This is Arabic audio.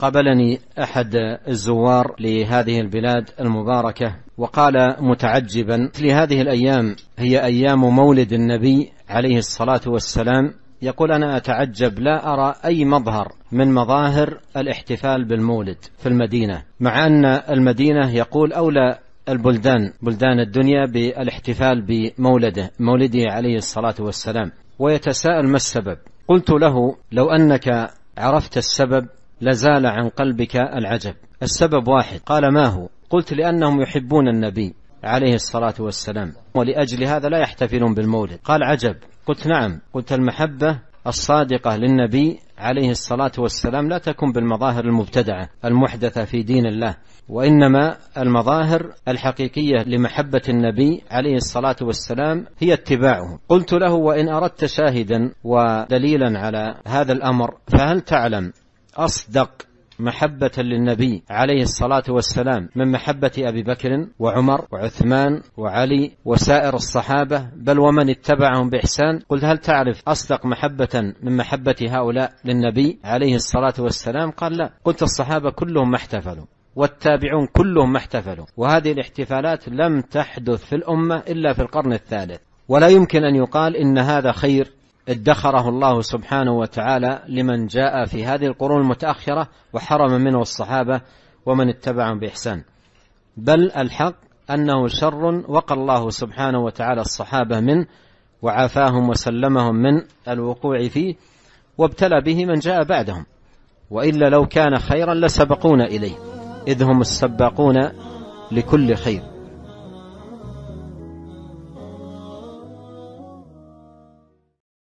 قابلني أحد الزوار لهذه البلاد المباركة وقال متعجبا: لهذه الأيام هي أيام مولد النبي عليه الصلاة والسلام، يقول: أنا أتعجب لا أرى أي مظهر من مظاهر الاحتفال بالمولد في المدينة، مع أن المدينة يقول أولى بلدان الدنيا بالاحتفال بمولده عليه الصلاة والسلام. ويتساءل: ما السبب؟ قلت له: لو أنك عرفت السبب لزال عن قلبك العجب. السبب واحد. قال: ما هو؟ قلت: لأنهم يحبون النبي عليه الصلاة والسلام، ولأجل هذا لا يحتفلون بالمولد. قال: عجب. قلت: نعم. قلت: المحبة الصادقة للنبي عليه الصلاة والسلام لا تكون بالمظاهر المبتدعة المحدثة في دين الله، وإنما المظاهر الحقيقية لمحبة النبي عليه الصلاة والسلام هي اتباعه. قلت له: وإن أردت شاهدا ودليلا على هذا الأمر فهل تعلم أصدق محبة للنبي عليه الصلاة والسلام من محبة أبي بكر وعمر وعثمان وعلي وسائر الصحابة بل ومن اتبعهم بإحسان؟ قلت: هل تعرف أصدق محبة من محبة هؤلاء للنبي عليه الصلاة والسلام؟ قال: لا. قلت: الصحابة كلهم ما احتفلوا، والتابعون كلهم ما احتفلوا، وهذه الاحتفالات لم تحدث في الأمة إلا في القرن الثالث، ولا يمكن أن يقال إن هذا خير ادخره الله سبحانه وتعالى لمن جاء في هذه القرون المتأخرة وحرم منه الصحابة ومن اتبعهم بإحسان، بل الحق أنه شر وقى الله سبحانه وتعالى الصحابة منه وعافاهم وسلمهم من الوقوع فيه، وابتلى به من جاء بعدهم، وإلا لو كان خيرا لسبقونا إليه، إذ هم السباقون لكل خير.